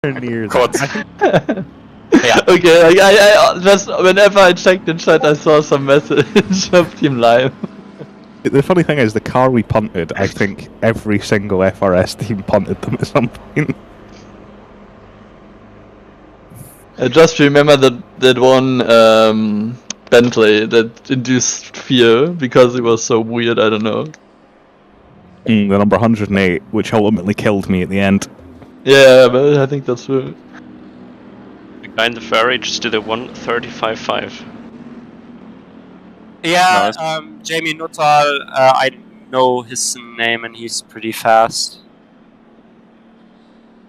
near Kurz. that. Ja. Okay, like, I just whenever I checked the chat, I saw some message of Team Live. The funny thing is, the car we punted, I think every single FRS team punted them at some point. I just remember that one Bentley that induced fear because it was so weird. I don't know. The number 108, which ultimately killed me at the end. Yeah, but I think that's true. The guy in the Ferrari just did a 1:35.5. Yeah, Nice. Jamie Nuttall, I know his name and he's pretty fast.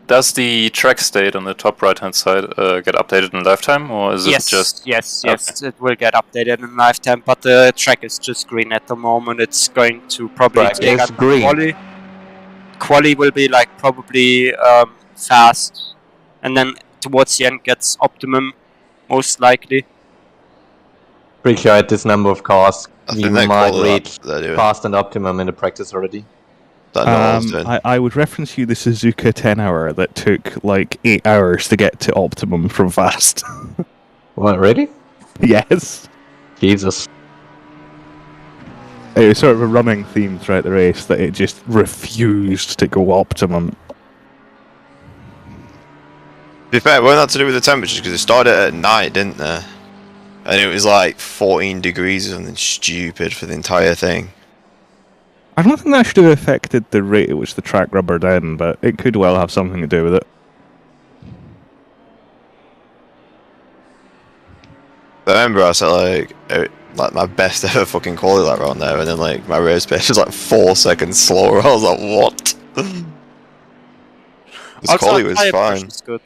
Does the track state on the top right-hand side get updated in lifetime, or is it just... Yes, it will get updated in lifetime, but the track is just green at the moment. It's going to probably Track take is up green. quali. Quali will be like probably fast, and then towards the end gets optimum, most likely. Pretty sure at this number of cars, I we think they might call reach that they're doing. fast and optimum in the practice already. That know what I was doing. I would reference you the Suzuka 10-hour that took like 8 hours to get to optimum from fast. What, really? Yes. Jesus. It was sort of a running theme throughout the race that it just refused to go optimum. To be fair, it wasn't that to do with the temperatures, because it started at night, didn't they? And it was like 14 degrees or something stupid for the entire thing. I don't think that should have affected the rate at which the track rubbered in, but it could well have something to do with it. But I remember I said like my best ever fucking quality lap around there, and then like my race pace was like 4 seconds slower. I was like, what? This quality was tire fine. push is good.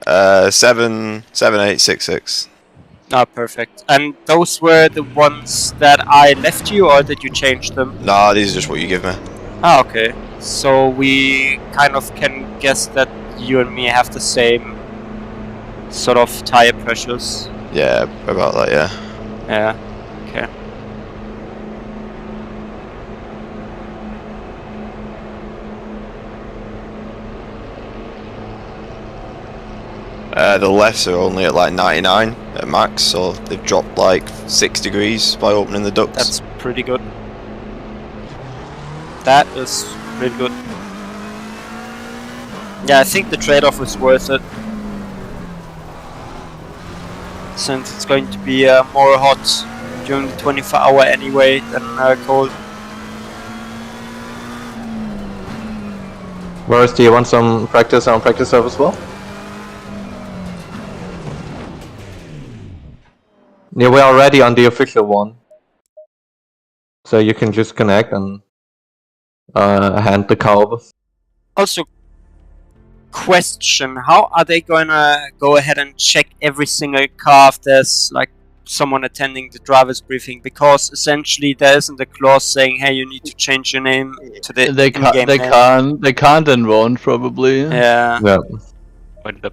7.866. Ah, perfect. And those were the ones that I left you, or did you change them? Nah, these are just what you give me. Ah, okay. So we kind of can guess that you and me have the same sort of tire pressures. Yeah, about that, yeah. Yeah. Okay. The lefts are only at like 99 at max, so they've dropped like 6 degrees by opening the ducts. That's pretty good. That is pretty good. Yeah, I think the trade-off is worth it. Since it's going to be more hot during the 24-hour anyway than cold. Boris, do you want some practice on practice serve as well? Yeah, we're already on the official one. So you can just connect and hand the car over. Also, question, how are they gonna go ahead and check every single car if there's like someone attending the driver's briefing? Because essentially there isn't a clause saying, hey, you need to change your name to the in-game name. They can't and won't probably. Yeah. Yeah.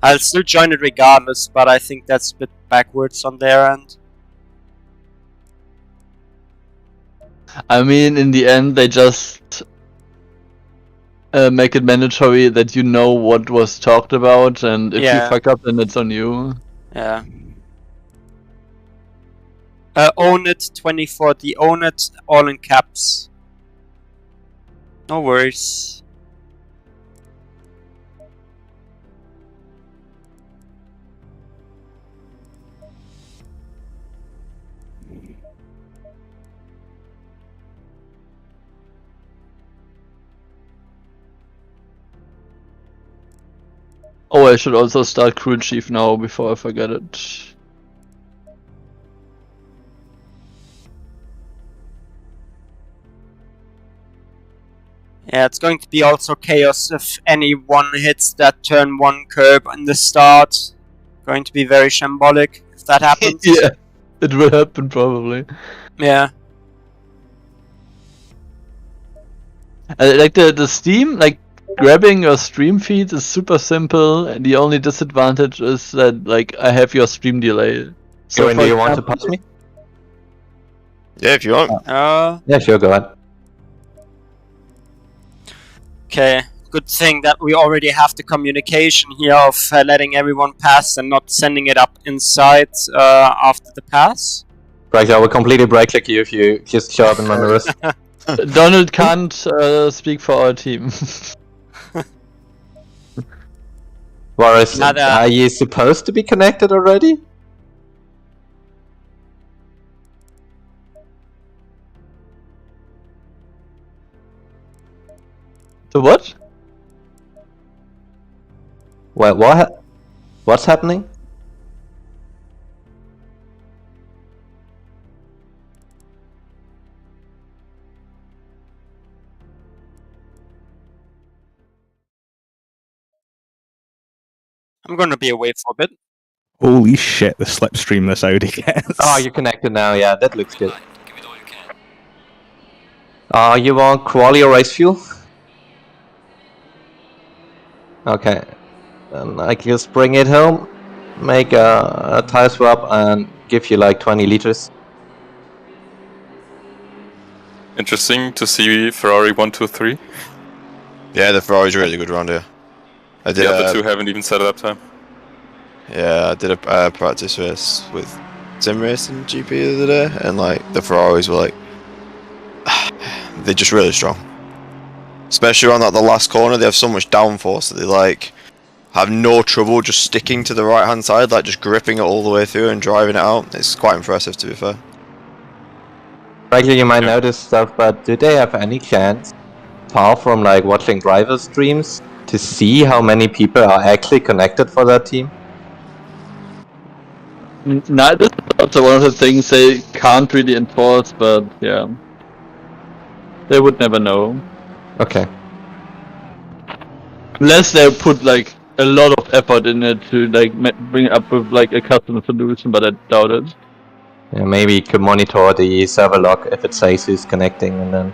I'll still join it regardless, but I think that's a bit backwards on their end. I mean, in the end, they just make it mandatory that you know what was talked about, and if you fuck up, then it's on you. Yeah. Own it 24, the own it all in caps. No worries. Oh, I should also start crew chief now before I forget it. Yeah, it's going to be also chaos if anyone hits that turn 1 curb in the start. Going to be very shambolic if that happens. Yeah, it will happen probably. Yeah. Like the Steam, like grabbing your stream feed is super simple, and the only disadvantage is that like I have your stream delay. So do you want to pass me? Yeah, if you want. Yeah, sure, go ahead. Okay, good thing that we already have the communication here of letting everyone pass and not sending it up inside after the pass. Right, I will completely break click you if you just show up in my mirrors. Donald can't speak for our team. Boris, Nada. are you supposed to be connected already? So what? Well, what's happening? I'm gonna be away for a bit. Holy shit, the slipstream this Audi gets. Oh, you're connected now. Yeah, that looks good. You want quality or race fuel? Okay. Then I just bring it home, make a tire swap, and give you like 20 liters. Interesting to see Ferrari 1, 2, 3. Yeah, the Ferrari's really good around here. I did. The other two haven't even set it up time. Yeah, I did a practice race with Sim Racing GP the other day, and like the Ferraris were like, they're just really strong. Especially on like the last corner, they have so much downforce that they like have no trouble just sticking to the right hand side, like just gripping it all the way through and driving it out. It's quite impressive, to be fair. Frankly, you might notice stuff, but do they have any chance, apart from like watching driver streams, to see how many people are actually connected for that team? No, this is also one of the things they can't really enforce, but yeah. They would never know. Okay. Unless they put like a lot of effort in it to like bring up with like a custom solution, but I doubt it. Yeah, maybe you could monitor the server log if it says who's connecting, and then.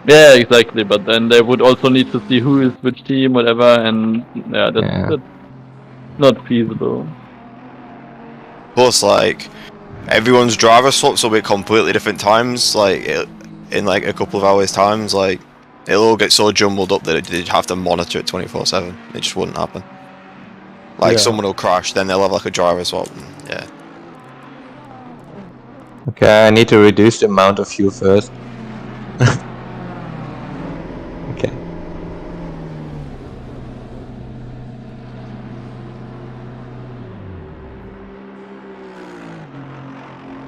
Yeah, exactly. But then they would also need to see who is which team, whatever, and yeah, that's not feasible. Plus, like everyone's driver swaps will be at completely different times. Like in like a couple of hours' times, like it'll all get so jumbled up that they'd have to monitor it 24/7. It just wouldn't happen. Like someone will crash, then they'll have like a driver swap. Yeah. Okay, I need to reduce the amount of fuel first. Okay.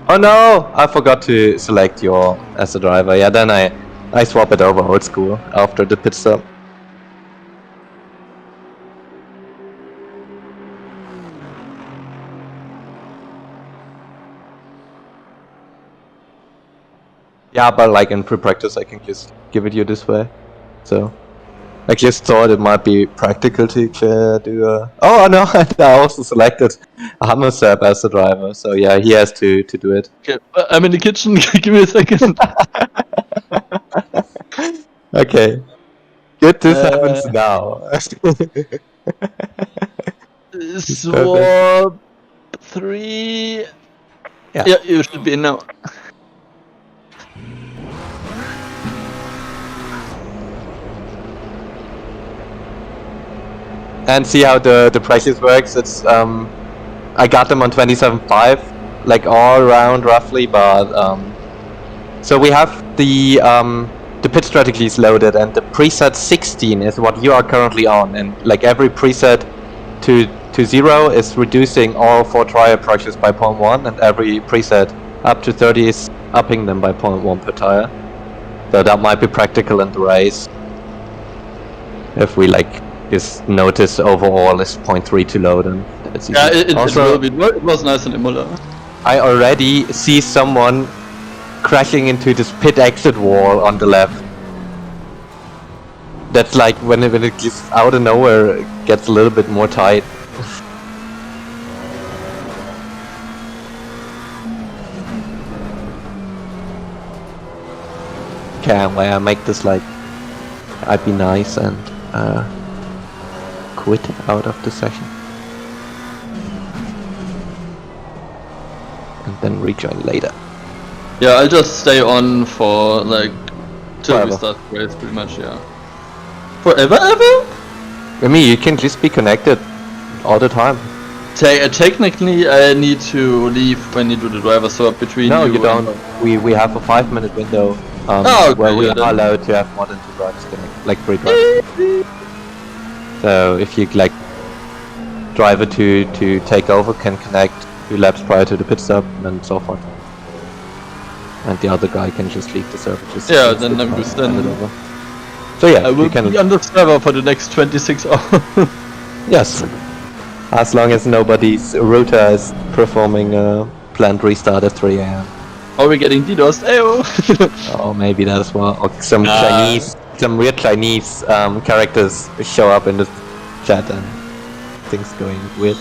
Oh no! I forgot to select your as a driver. Yeah, then I swap it over old school after the pit stop. Yeah, but like in pre-practice I can just give it you this way. So I just thought it might be practical to do a... Oh no, I also selected Hammersab as the driver, so yeah, he has to do it. Okay, I'm in the kitchen, give me a second. Okay. Good, this happens now. Swap 3... Yeah. Yeah, you should be in now. And see how the prices works. It's I got them on 27.5, like all around roughly, but so we have the pit strategies loaded, and the preset 16 is what you are currently on, and like every preset to 0 is reducing all 4 tire approaches by 0.1, and every preset up to 30 is upping them by 0.1 per tire. So that might be practical in the race if we like just notice overall is 0.3 too low, then it's easy. Yeah, it Also, will be. It was nice in Imola. I already see someone crashing into this pit exit wall on the left. That's like when it gets out of nowhere, it gets a little bit more tight. Okay, well, I make this like I'd be nice and quit out of the session and then rejoin later. Yeah, I'll just stay on for like till we Whatever. start the race, pretty much. Yeah. Forever ever? I mean, you can just be connected all the time. Technically, I need to leave when you do the driver swap between No, you you don't. and- We have a 5-minute window okay, where we yeah, are then. allowed to have more than 2 drivers connected, like 3 drivers. So if you like driver to take over can connect 2 laps prior to the pit stop and so forth. And the other guy can just leave the server. Yeah, then I'm good. hand it Then over. So yeah, I will you can. be on the server for the next 26 hours. Yes. As long as nobody's router is performing a planned restart at 3 AM. Are we getting DDoSed? Ayo! Or maybe that as well. Or some weird Chinese characters show up in the chat and things going weird.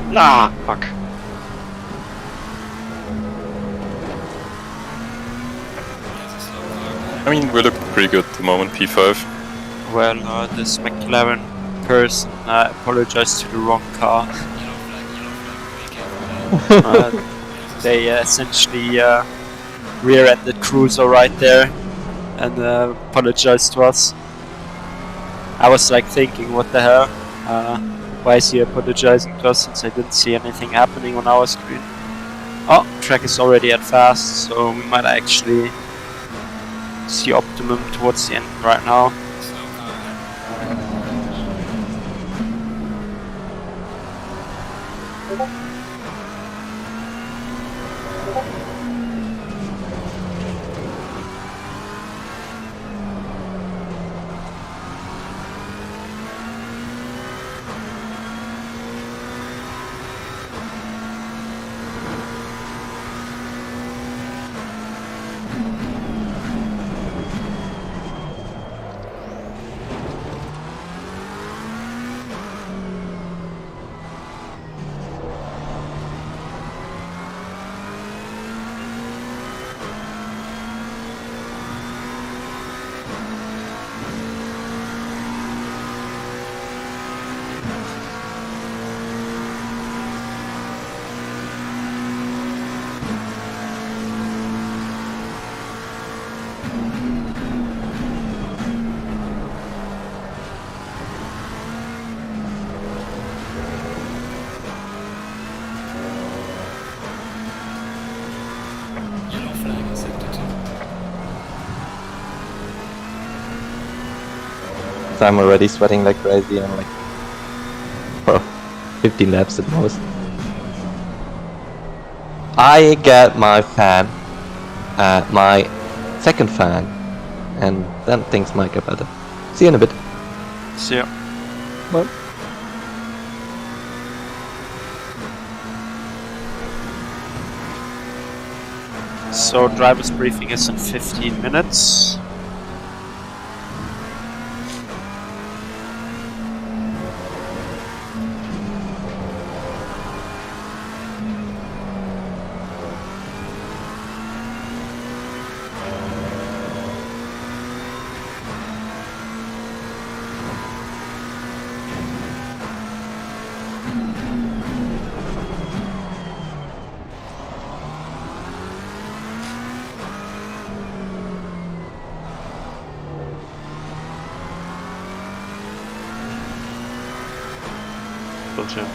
Nah, fuck. I mean, we look pretty good at the moment, P5. Well, this McLaren person apologized to the wrong car. They essentially rear-ended Cruiser right there and apologized to us. I was like thinking, what the hell? Why is he apologizing to us since I didn't see anything happening on our screen? Oh, track is already at fast, so we might actually see optimum towards the end right now. So I'm already sweating like crazy. I'm like, oh, 15 laps at most. I get my fan, my second fan, and then things might get better. See you in a bit. See ya. Bye. So driver's briefing is in 15 minutes. Gotcha.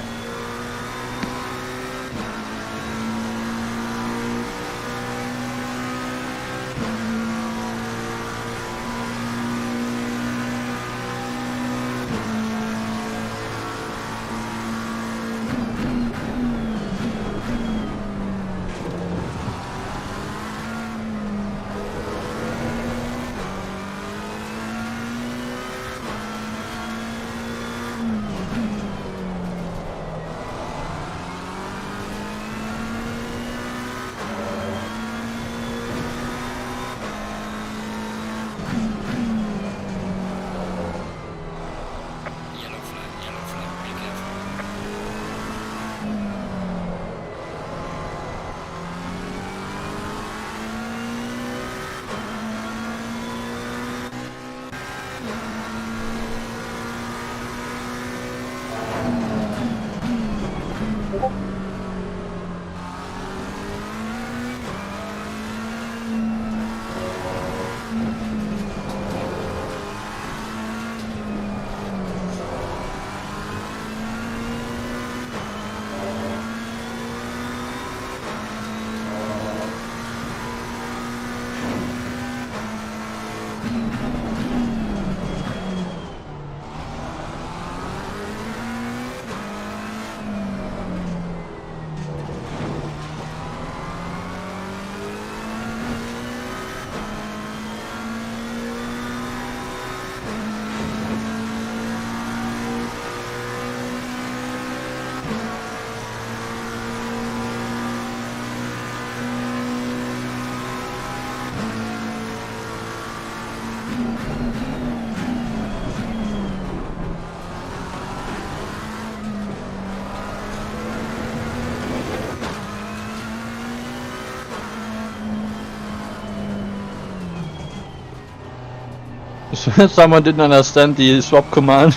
Someone didn't understand the swap command.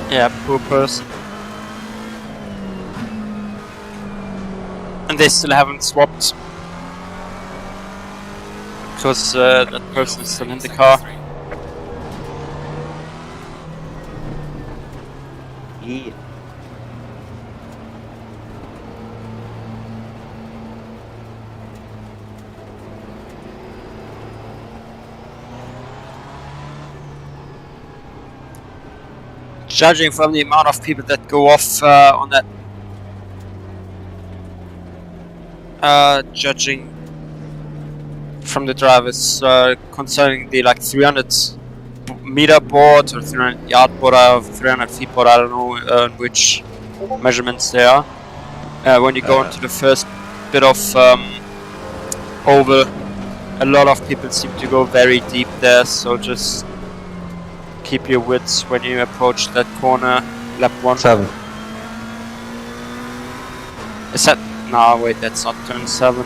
Yeah, poor person. And they still haven't swapped. Because that person is still in the car. Yeah. Judging from the amount of people that go off on that, judging from the drivers concerning the like 300 meter board or 300 yard board or 300 feet board, I don't know which measurements they are. When you go into the first bit of oval, a lot of people seem to go very deep there, so just keep your wits when you approach that corner, lap 1. 7. Is that... No, wait, that's not turn 7.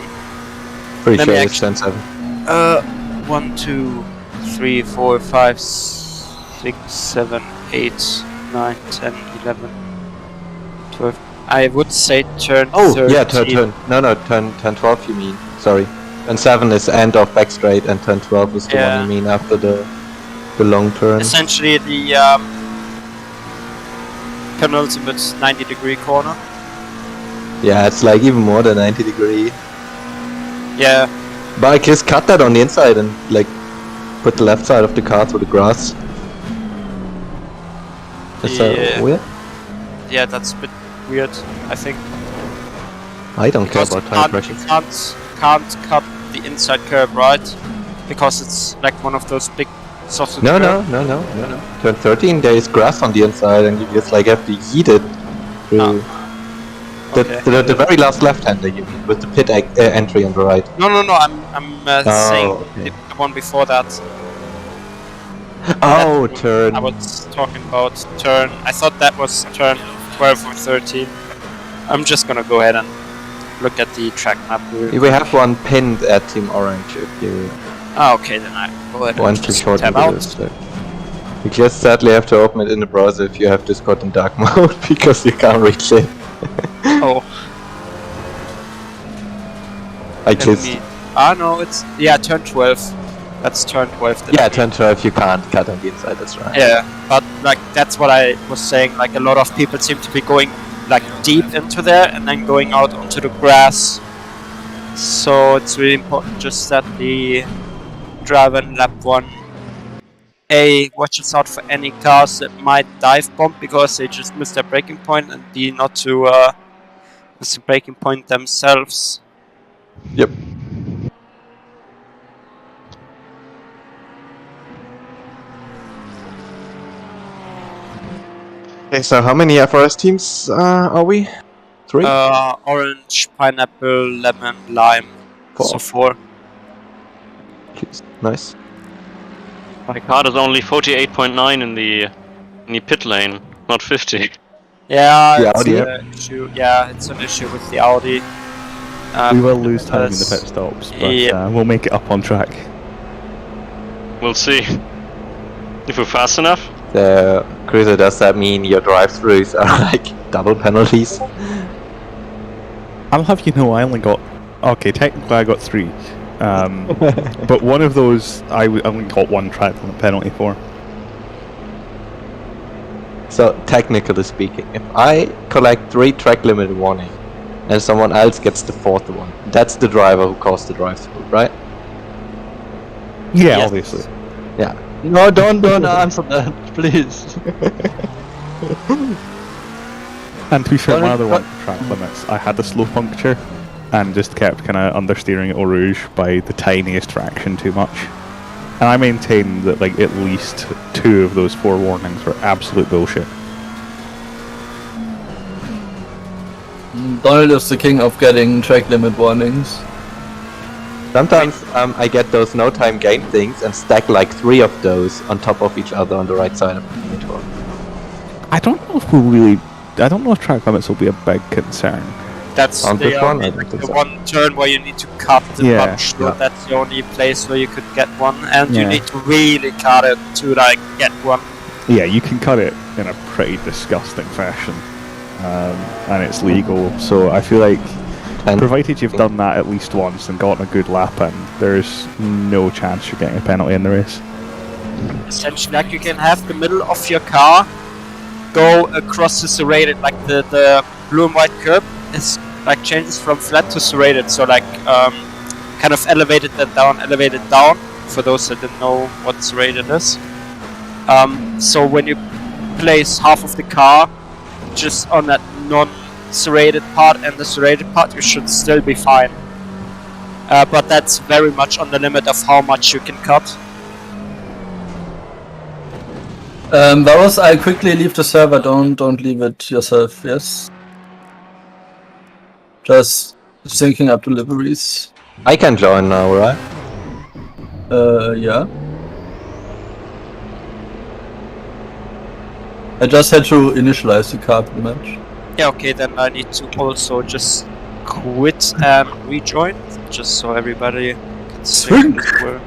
Pretty Let sure me it's turn 7. 1, 2, 3, 4, 5, 6, 7, 8, 9, 10, 11, 12. I would say turn 13. Yeah, turn. No, turn 12 you mean. Sorry. Turn 7 is end of back straight and turn 12 is the one you mean after the long turn. Essentially the penultimate 90-degree corner. Yeah, it's like even more than 90 degree. Yeah. But I just cut that on the inside and like put the left side of the car through the grass. Is that weird? Yeah, that's a bit weird, I think. I don't care Because about tire pressure. you can't cut the inside curb, right? because it's like one of those big sausage. No. curve. Turn 13, there is grass on the inside, and you just like have to yeet it through. Okay. The very last left-hander you mean, with the pit entry on the right. No. I'm saying okay. the one before that. Oh, That- turn. I was talking about turn. I thought that was turn 12 or 13. I'm just gonna go ahead and look at the track map. We have one pinned at Team Orange if you Okay, then I go ahead want and to just shorten tab the out. list. You just sadly have to open it in the browser if you have Discord in dark mode because you can't reach it. Oh, I let just me. No, it's turn 12. That's turn 12. that I yeah, mean. turn 12 you can't cut on the inside. That's right. Yeah, but like that's what I was saying. Like a lot of people seem to be going like deep into there and then going out onto the grass. So it's really important just that the driver in lap 1 A watches out for any cars that might dive bomb because they just missed their braking point, and B not to miss the braking point themselves. Yep. Okay, so how many FRS teams are we? 3? Orange, pineapple, lemon, lime. 4. So 4. Nice. My car is only 48.9 in the pit lane, not 50. Yeah, The it's Audi, an issue. Yeah, it's an issue with the Audi. We will lose time in the because- pit stops, but Yeah. we'll make it up on track. We'll see. If we're fast enough. So, Cruiser, does that mean your drive-throughs are like double penalties? I'll have you know I only got... Okay, technically I got 3. But one of those I only got 1 track limit penalty for. So, technically speaking, if I collect 3 track limit warning and someone else gets the 4th one, that's the driver who caused the drive-through, right? Yeah, Yes. obviously. Yeah. No, don't answer that, please. And to be fair, Well, my other but- one for track limits, I had a slow puncture and just kept kind of understeering at Eau Rouge by the tiniest fraction too much. And I maintain that like at least 2 of those 4 warnings were absolute bullshit. Donald is the king of getting track limit warnings. Sometimes I get those no time gain things and stack like 3 of those on top of each other on the right side of the monitor. I don't know if we'll really... I don't know if track limits will be a big concern. That's On this the, one, I only, don't like, think the so. one turn where you need to cut the Yeah, punch load. yeah. That's the only place where you could get one, and you Yeah. need to really cut it to like get one. Yeah, you can cut it in a pretty disgusting fashion. And it's legal, so I feel like And provided you've done that at least once and gotten a good lap in, there's no chance you're getting a penalty in the race. Essentially, like you can have the middle of your car go across the serrated, like the blue and white curb is like changes from flat to serrated, so like kind of elevated down for those that didn't know what serrated is. So when you place half of the car just on that non-serrated part and the serrated part, you should still be fine. But that's very much on the limit of how much you can cut. Varus, I quickly leave the server. Don't leave it yourself. Yes. Just syncing up deliveries. I can join now, right? Yeah. I just had to initialize the car pretty much. Yeah, okay, then I need to also just quit and rejoin, just so everybody can sync as well.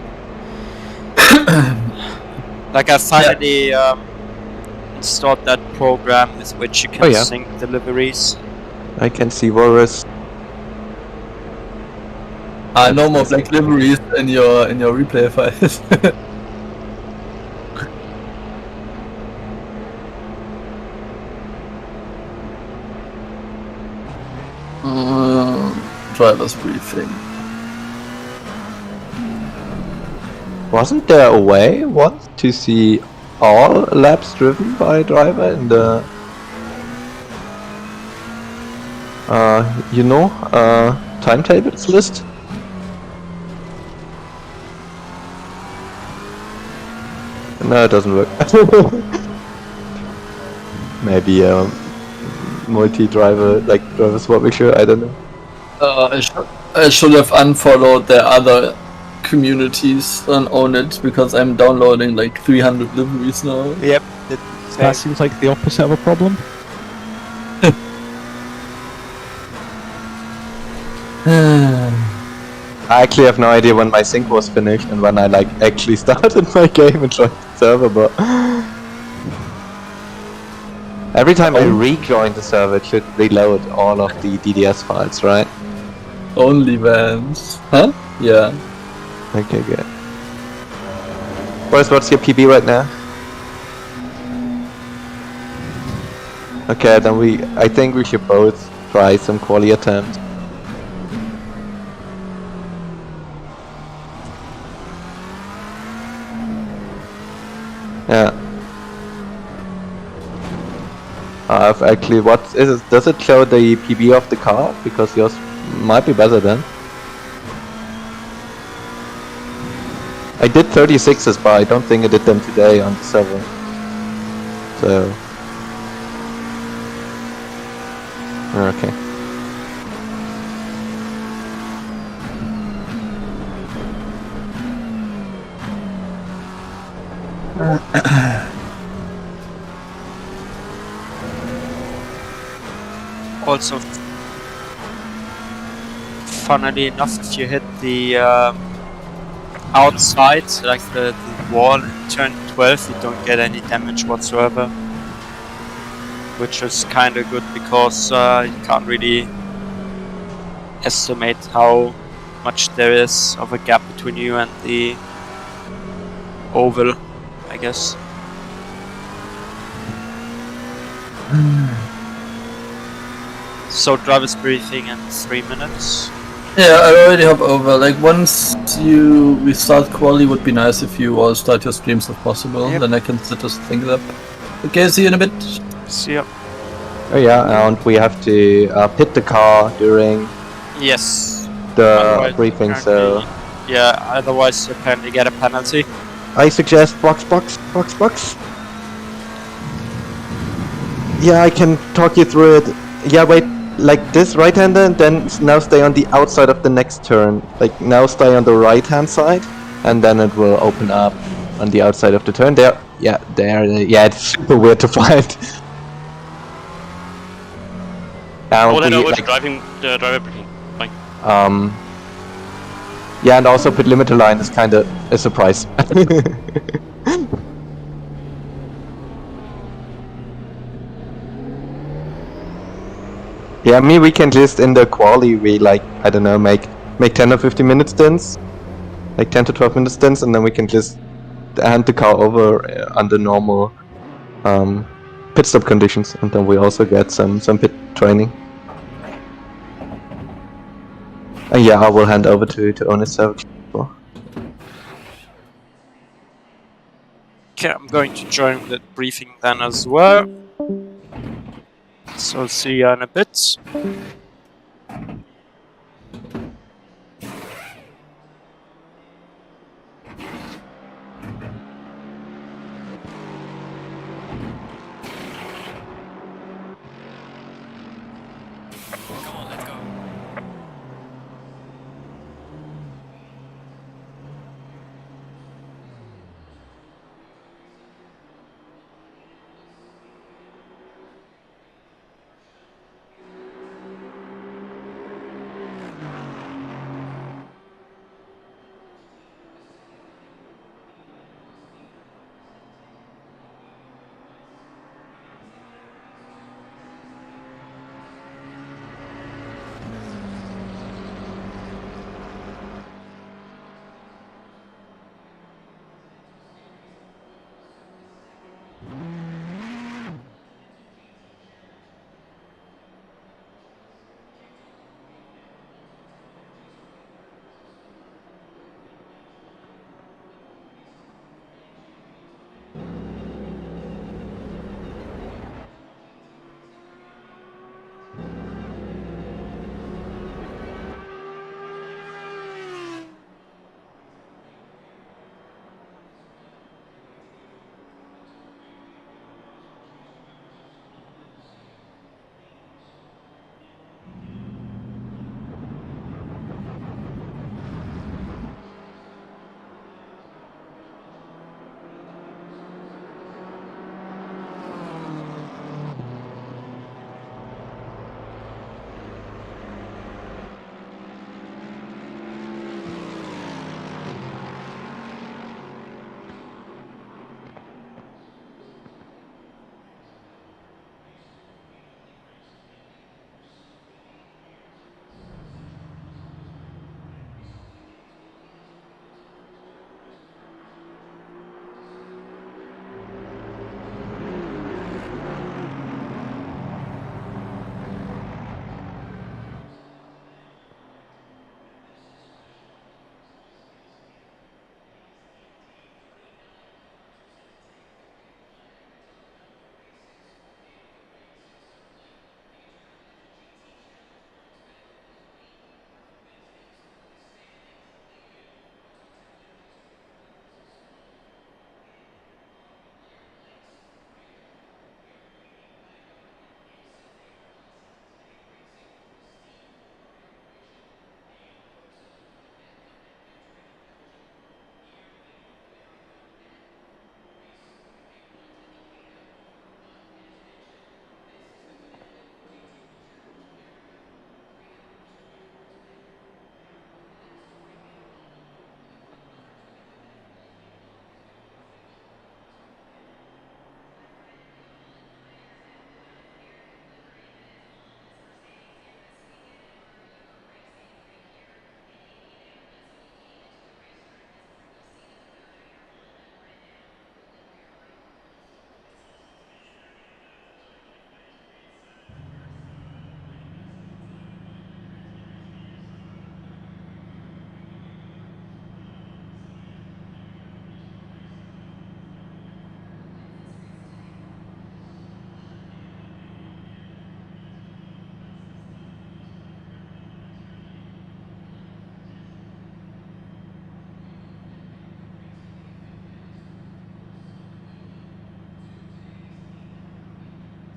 Like I finally installed that program with which you can Oh, yeah. sync deliveries. I can see Varus. No more black liveries in your replay files. Driver's briefing. Wasn't there a way once to see all laps driven by a driver in the timetables list? No, it doesn't work. Maybe multi-driver, like driver swap issue, I don't know. I should have unfollowed the other communities on Own It because I'm downloading like 300 liveries now. Yep. That seems like the opposite of a problem. I actually have no idea when my sync was finished and when I like actually started my game and joined the server, but every time I rejoin the server it should reload all of the DDS files, right? Only Vans. Huh? Yeah. Okay, good. Boris, what's your PB right now? Okay, then I think we should both try some quali attempts. Yeah. I've actually, what is it? Does it show the PB of the car? Because yours might be better then. I did 36s, but I don't think I did them today on the server. So. Okay. Also, funnily enough, if you hit the outside, like the wall in turn 12, you don't get any damage whatsoever. Which is kind of good because you can't really estimate how much there is of a gap between you and the oval, I guess. So driver's briefing in 3 minutes. Yeah, I already hop over. Like once we start quali, would be nice if you all start your streams if possible. Yep. Then I can set those things up. Okay, see you in a bit. See ya. Oh yeah, and we have to pit the car during Yes. the Otherwise, briefing, so yeah, otherwise you apparently get a penalty. I suggest box. Yeah, I can talk you through it. Yeah, wait, like this right-hander, and then now stay on the outside of the next turn. Like now stay on the right-hand side, and then it will open up on the outside of the turn. There, yeah, it's super weird to find. We'll head over to driver briefing. Fine. Yeah, and also pit limiter line is kind of a surprise. Yeah, we can just in the quali we like, I don't know, make 10 or 15 minute stints, like 10 to 12 minute stints, and then we can just hand the car over under normal pit stop conditions, and then we also get some pit training. And yeah, I will hand over to Honest Savage. Okay, I'm going to join the briefing then as well. So see you in a bit.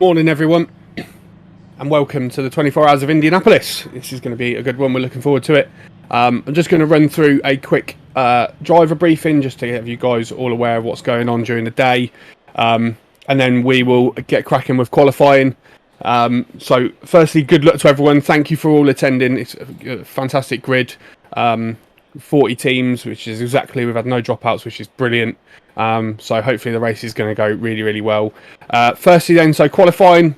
Morning, everyone, and welcome to the 24 Hours of Indianapolis. This is going to be a good one. We're looking forward to it. I'm just going to run through a quick driver briefing just to have you guys all aware of what's going on during the day, and then we will get cracking with qualifying. So, firstly, good luck to everyone. Thank you for all attending. It's a fantastic grid. 40 teams, which is exactly, we've had no dropouts, which is brilliant. So hopefully the race is going to go really, really well. Firstly then, so qualifying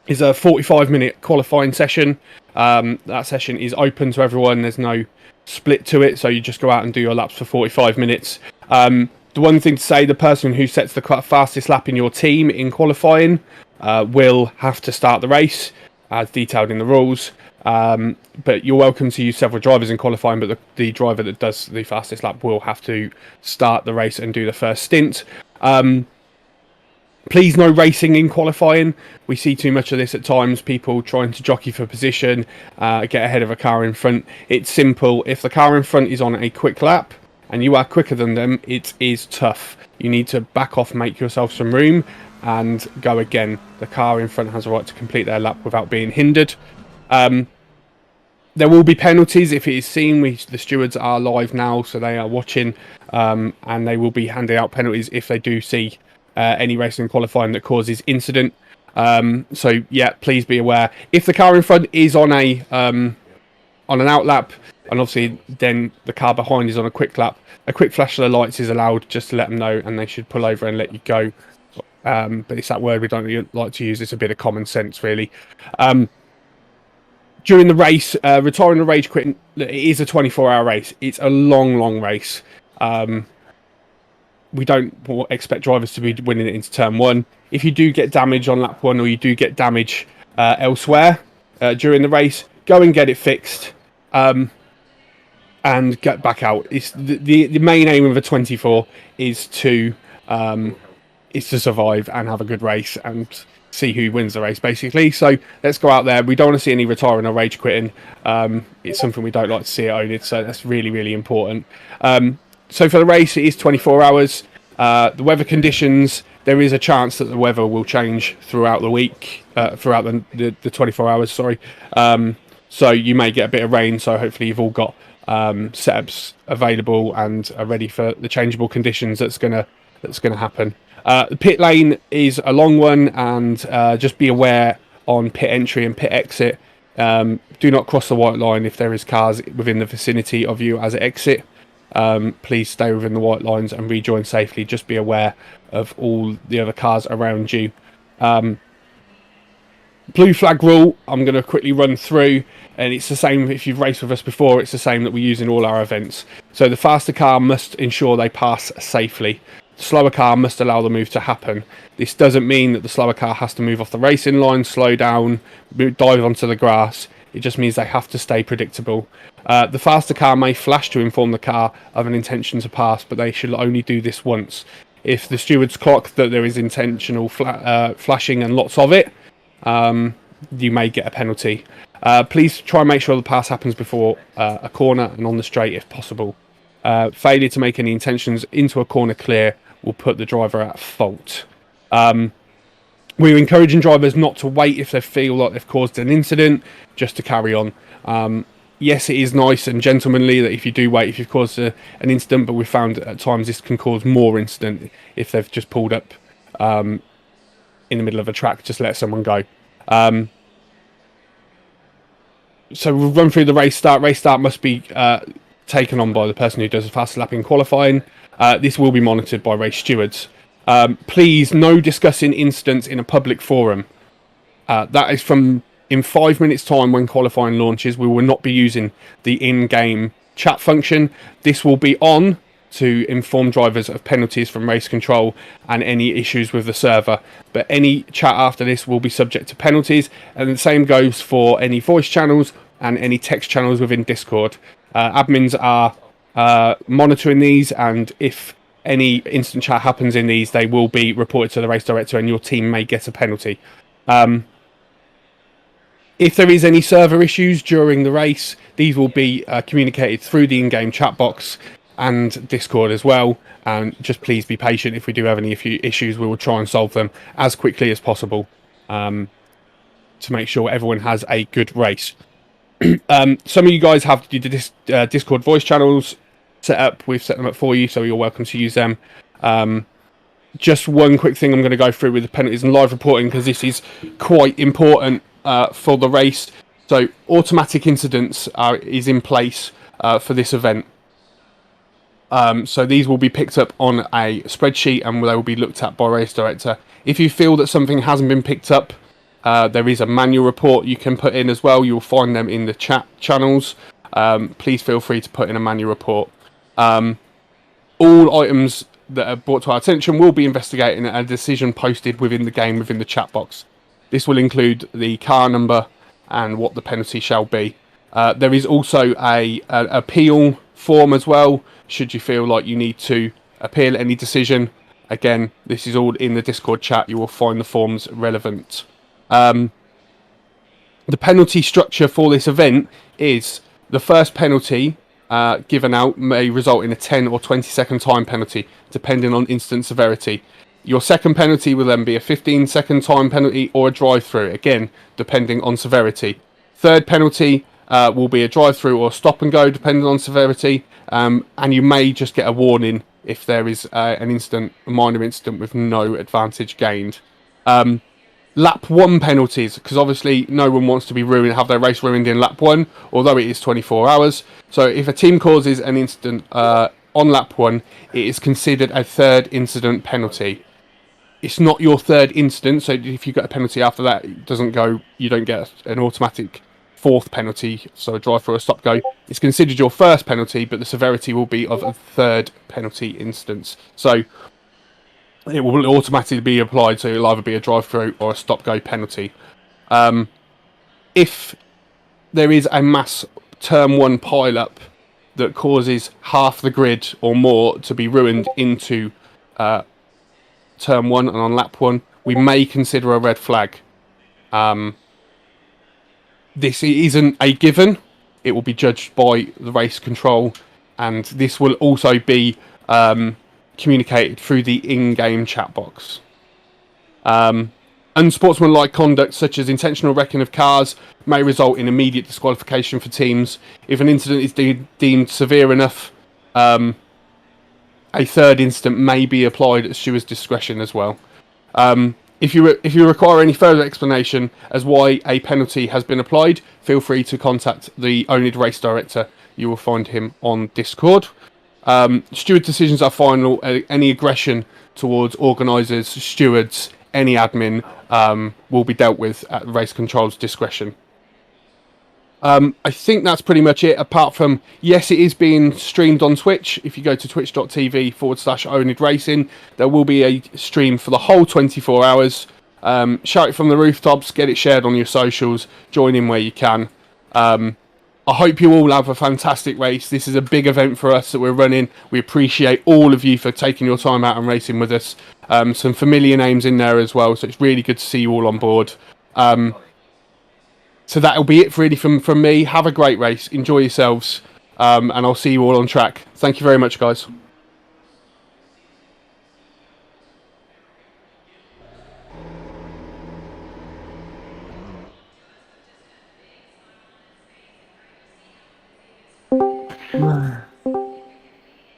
is a 45-minute qualifying session. That session is open to everyone. There's no split to it, so you just go out and do your laps for 45 minutes. The one thing to say, the person who sets the fastest lap in your team in qualifying will have to start the race, as detailed in the rules. But you're welcome to use several drivers in qualifying, but the driver that does the fastest lap will have to start the race and do the first stint. Please, no racing in qualifying. We see too much of this at times, people trying to jockey for position, get ahead of a car in front. It's simple. If the car in front is on a quick lap and you are quicker than them, it is tough. You need to back off, make yourself some room and go again. The car in front has a right to complete their lap without being hindered. There will be penalties if it is seen. The stewards are live now, so they are watching, and they will be handing out penalties if they do see any racing qualifying that causes incident. So yeah, please be aware. If the car in front is on an outlap, and obviously then the car behind is on a quick lap, a quick flash of the lights is allowed just to let them know, and they should pull over and let you go. But it's that word we don't really like to use. It's a bit of common sense, really. During the race, retiring the rage quitting, it is a 24-hour race. It's a long, long race. We don't expect drivers to be winning it into turn one. If you do get damage on lap one, or you do get damage elsewhere during the race, go and get it fixed and get back out. It's the main aim of a 24 is to survive and have a good race and see who wins the race, basically. So let's go out there. We don't want to see any retiring or rage quitting. It's something we don't like to see it owned, so that's really, really important. So for the race, it is 24 hours. The weather conditions, there is a chance that the weather will change throughout the week, throughout the 24 hours, sorry. So you may get a bit of rain, so hopefully you've all got setups available and are ready for the changeable conditions that's gonna happen. The pit lane is a long one, and just be aware on pit entry and pit exit. Do not cross the white line if there is cars within the vicinity of you as an exit. Please stay within the white lines and rejoin safely. Just be aware of all the other cars around you. Blue flag rule, I'm going to quickly run through, and it's the same if you've raced with us before. It's the same that we use in all our events. So the faster car must ensure they pass safely. The slower car must allow the move to happen. This doesn't mean that the slower car has to move off the racing line, slow down, dive onto the grass. It just means they have to stay predictable. The faster car may flash to inform the car of an intention to pass, but they should only do this once. If the stewards clock that there is intentional flashing and lots of it, you may get a penalty. Please try and make sure the pass happens before a corner and on the straight if possible. Failure to make any intentions into a corner clear will put the driver at fault. We're encouraging drivers not to wait if they feel like they've caused an incident, just to carry on. Yes, it is nice and gentlemanly that if you do wait, if you've caused an incident, but we've found at times this can cause more incident if they've just pulled up in the middle of a track, just let someone go. So we'll run through the race start. Race start must be taken on by the person who does the fastest lap in qualifying. This will be monitored by race stewards. Please, no discussing incidents in a public forum. That is from in 5 minutes time when qualifying launches. We will not be using the in-game chat function. This will be on to inform drivers of penalties from race control and any issues with the server. But any chat after this will be subject to penalties, and the same goes for any voice channels and any text channels within Discord. Admins are monitoring these, and if any instant chat happens in these, they will be reported to the race director and your team may get a penalty. If there is any server issues during the race, these will be communicated through the in-game chat box and Discord as well. And just please be patient. If we do have any issues, we will try and solve them as quickly as possible. to make sure everyone has a good race. Some of you guys have the Discord voice channels set up. We've set them up for you, so you're welcome to use them. Just one quick thing I'm going to go through with the penalties and live reporting, because this is quite important for the race. So automatic incidents is in place for this event. So these will be picked up on a spreadsheet and they will be looked at by race director. If you feel that something hasn't been picked up, there is a manual report you can put in as well. You'll find them in the chat channels. Please feel free to put in a manual report. All items that are brought to our attention will be investigated and a decision posted within the game, within the chat box. This will include the car number and what the penalty shall be. There is also an appeal form as well, should you feel like you need to appeal any decision. Again, this is all in the Discord chat. You will find the forms relevant. The penalty structure for this event is the first penalty given out may result in a 10 or 20 second time penalty, depending on instant severity. Your second penalty will then be a 15-second time penalty or a drive-through, again, depending on severity. Third penalty will be a drive-through or stop and go, depending on severity, and you may just get a warning if there is a minor incident with no advantage gained. Lap 1 penalties, because obviously no one wants to be have their race ruined in lap 1, although it is 24 hours. So if a team causes an incident on lap 1, it is considered a third incident penalty. It's not your third incident, so if you get a penalty after that, it doesn't go. You don't get an automatic fourth penalty, so a drive through a stop go. It's considered your first penalty, but the severity will be of a third penalty instance. So it will automatically be applied, so it'll either be a drive-through or a stop-go penalty. If there is a mass Turn 1 pile-up that causes half the grid or more to be ruined into Turn 1 and on lap 1, we may consider a red flag. This isn't a given. It will be judged by the race control, and this will also be communicated through the in-game chat box. Unsportsmanlike conduct such as intentional wrecking of cars may result in immediate disqualification for teams. If an incident is deemed severe enough, a third incident may be applied at steward's discretion as well. If you require any further explanation as why a penalty has been applied, feel free to contact the Onid race director. You will find him on Discord. Steward decisions are final. Any aggression towards organisers, stewards, any admin will be dealt with at race control's discretion. I think that's pretty much it, apart from, yes, it is being streamed on Twitch. If you go to twitch.tv/Onid Racing, there will be a stream for the whole 24 hours. Shout it from the rooftops, get it shared on your socials, join in where you can. I hope you all have a fantastic race. This is a big event for us that we're running. We appreciate all of you for taking your time out and racing with us. Some familiar names in there as well, so it's really good to see you all on board. So that'll be it really from me. Have a great race. Enjoy yourselves. And I'll see you all on track. Thank you very much, guys.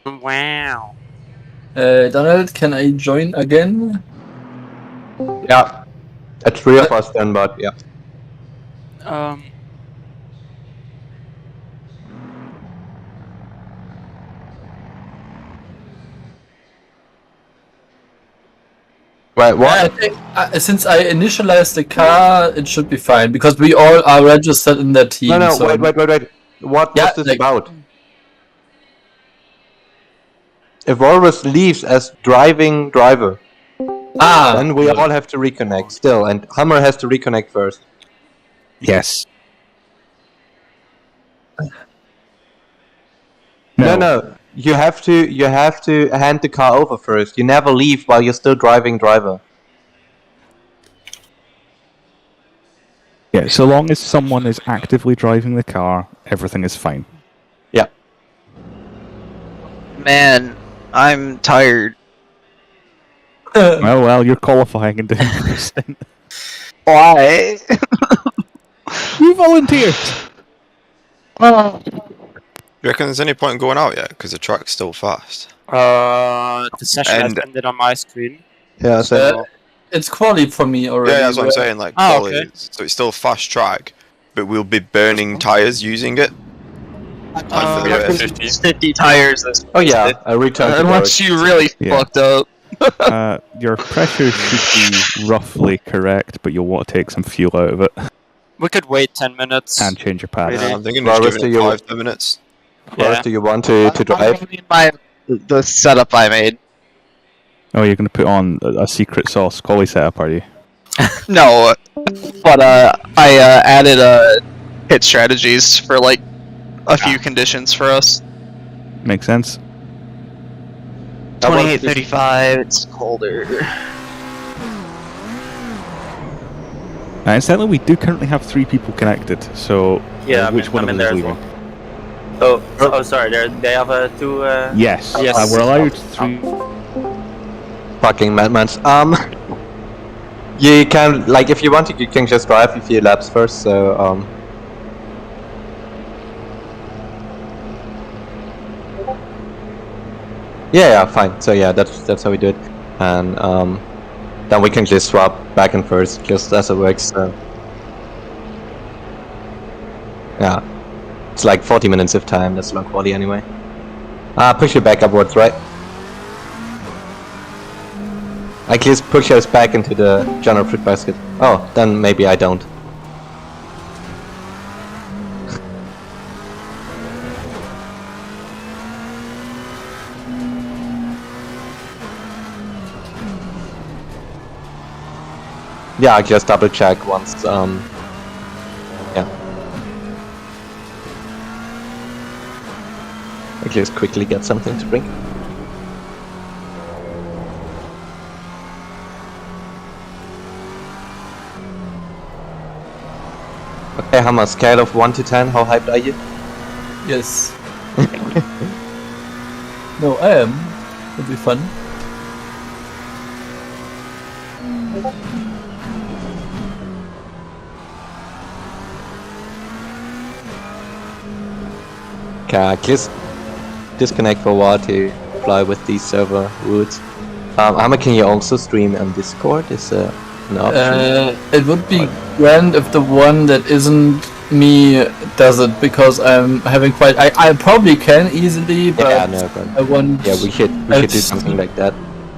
Wow. Donald, can I join again? Yeah. At 3 of us then, but yeah. Wait, what? I think since I initialized the car, it should be fine because we all are registered in that team. No, so... wait. What was this about? If Walrus leaves as driving driver, then we all have to reconnect still, and Hummer has to reconnect first. Yes. No. You have to hand the car over first. You never leave while you're still driving driver. Yeah, so long as someone is actively driving the car, everything is fine. Yeah. Man, I'm tired. Well, you're qualifying and doing this thing. Why? You volunteered. You reckon there's any point in going out yet? Because the track's still fast. The session has And- ended on my screen. Yeah, so It's quality for me already. Yeah, that's what I'm right? saying. Like, Ah, quality. okay. So it's still fast track, but we'll be burning tires using it. Like for the Yeah, race. 50. 50 tires this oh yeah, I returned to Unless garage. you really Yeah. fucked up. Your pressure should be roughly correct, but you'll want to take some fuel out of it We could wait 10 minutes. and change your path. Really? I'm thinking Well, just giving it Rusty, 5-10 minutes. Boris, Yeah. do you want to drive? The setup I made. Oh, you're going to put on a secret sauce collie setup, are you? No, but I added hit strategies for like a few conditions for us. Makes sense. 28:35. It's colder. Incidentally, we do currently have 3 people connected, so Yeah, which one I'm of in them is there as leaving? well. Oh, sorry. They have 2. Yes, Yes. we're allowed 3. Fucking madmans. You can, like, if you want to, you can just drive a few laps first, so, yeah, fine. So yeah, that's how we do it. And, then we can just swap back and forth, just as it works, so. Yeah. It's like 40 minutes of time, that's low quality anyway. Push it back upwards, right? I can just push us back into the general fruit basket. Oh, then maybe I don't. Yeah, I just double check once, yeah. I just quickly get something to drink. Okay, Hammer, scale of 1 to 10, how hyped are you? Yes. No, I am. It'll be fun. Okay, just disconnect for a while to fly with these server routes. Hammer, can you also stream on Discord? Is an option? It would be grand if the one that isn't me does it, because I'm having quite. I probably can easily, but Yeah, no, but I want. yeah, we should do it's- something like that.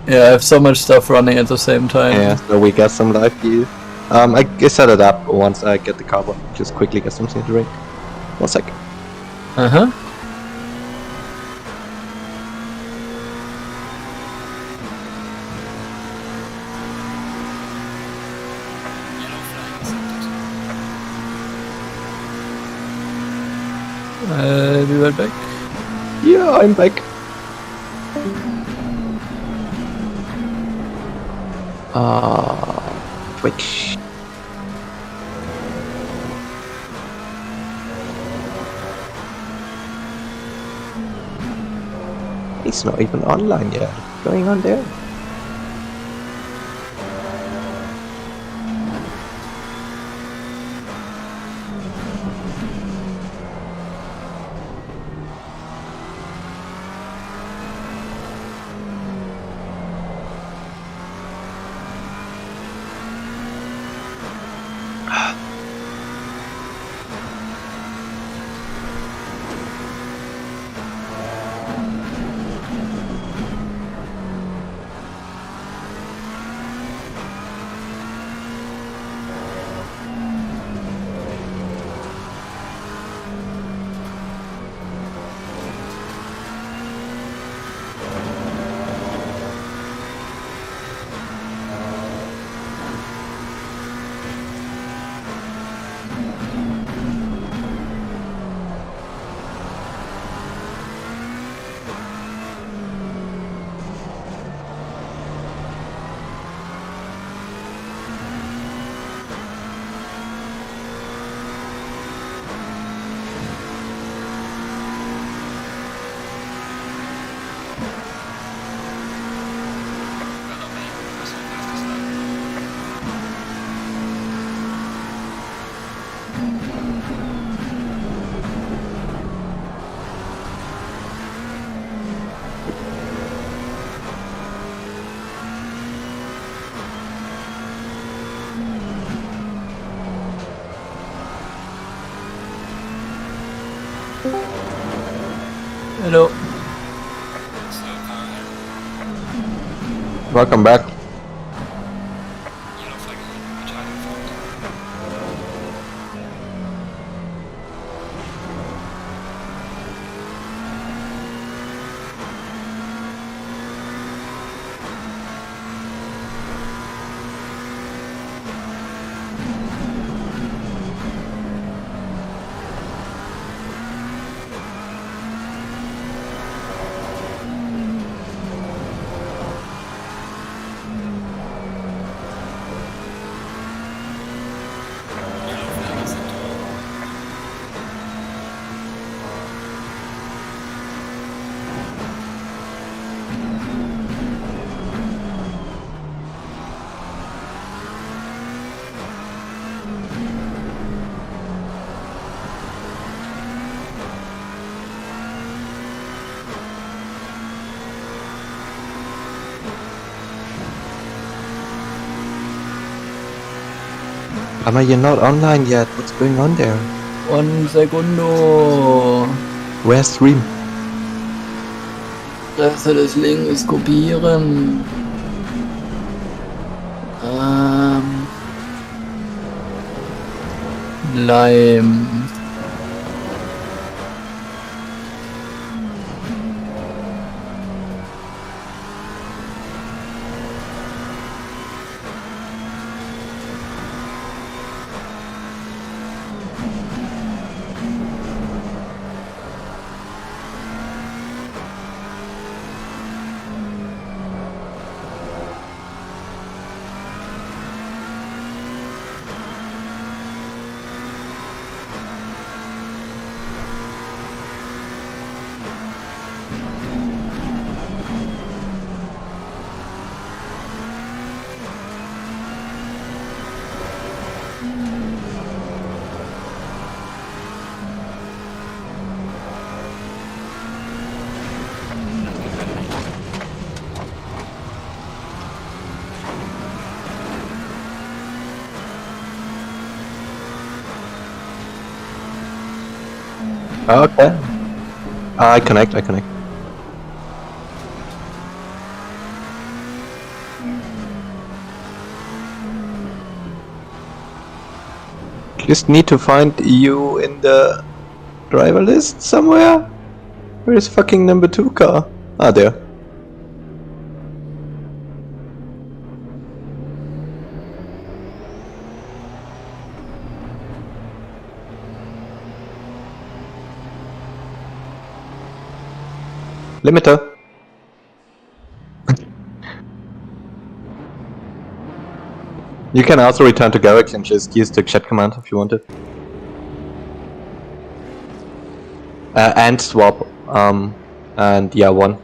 Yeah, I have so much stuff running at the same time. Yeah, so we get some live view. I can set it up once I get the carbon. Just quickly get something to drink. 1 sec. Uh huh. Be right back. Yeah, I'm back. Twitch. He's not even online yet. What's going on there? Hello. Welcome back. Amma, you're not online yet. What's going on there? Un segundo. Where's stream? Presse des Links kopieren. Lime. Okay. I connect. Just need to find you in the driver list somewhere. Where is fucking number 2 car? Ah, there. Limiter. You can also return to Garrick and just use the chat command if you want it. And swap. And yeah, 1.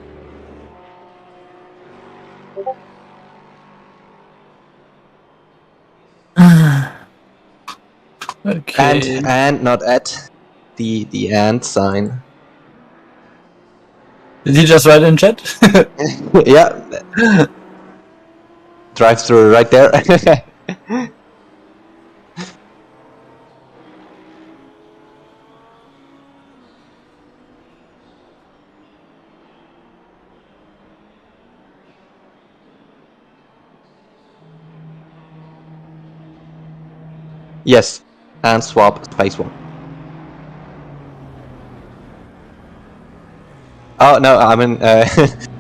Okay. And not at the and sign. Did he just write in chat? Yeah. Drive through right there. Yes, and swap space 1. Oh no, I'm in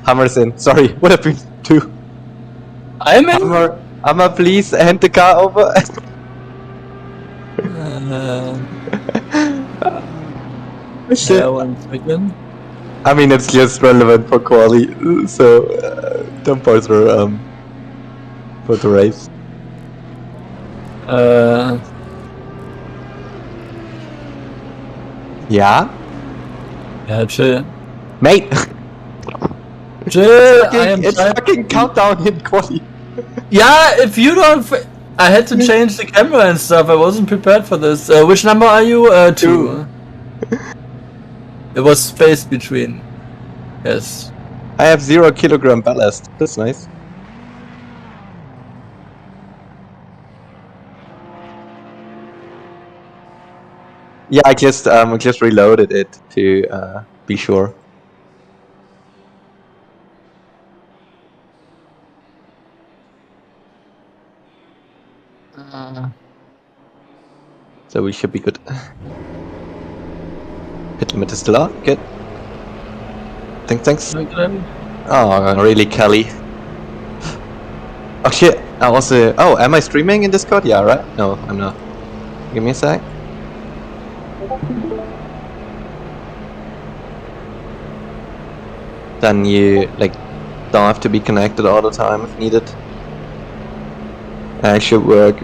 Hammer's in. Sorry, would have been 2. I'm in. Hammer, please hand the car over. Shit. Yeah, 1 second. I mean, it's just relevant for quali, so don't bother for the race. Yeah? Yeah, chill. Mate! Chill, It's fucking countdown in quali. Yeah, if you don't... I had to change the camera and stuff, I wasn't prepared for this. Which number are you? 2. It was spaced between. Yes. I have 0 kilogram ballast. That's nice. Yeah, I just reloaded it to be sure. So we should be good. Pit limit is still on. Good. Thanks. Oh, really, Kelly? Oh shit! I was. Oh, am I streaming in Discord? Yeah, right. No, I'm not. Give me a sec. Then you don't have to be connected all the time if needed. It should work.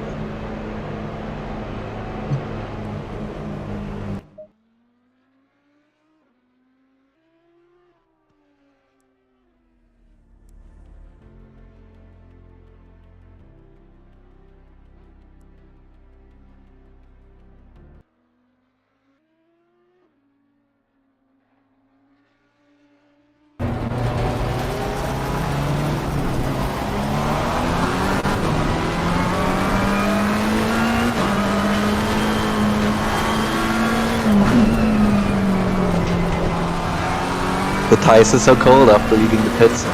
The tires are so cold after leaving the pits.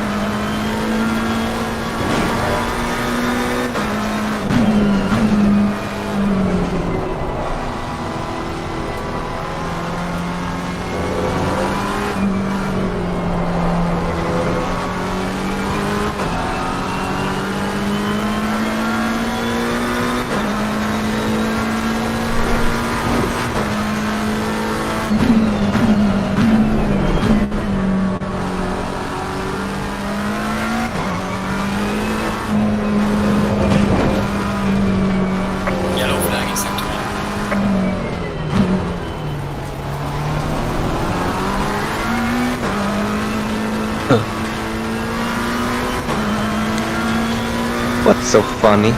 Yellow flag is activated. What's so funny?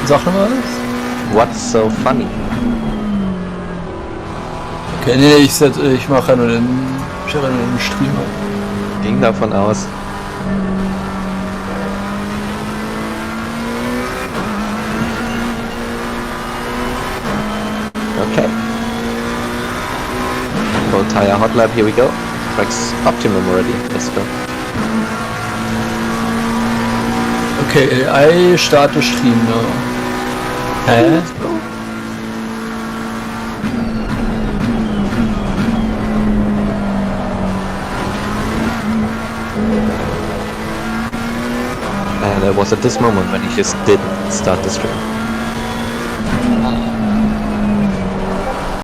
Sag nochmal was? What's so funny? Okay, nee, ich mache ja nur den Streamer. Ging davon aus. Okay. Full tire hot lap, here we go. Track's optimum already, let's go. Okay, I start the stream now. Let's go. And it was at this moment when he just didn't start the stream.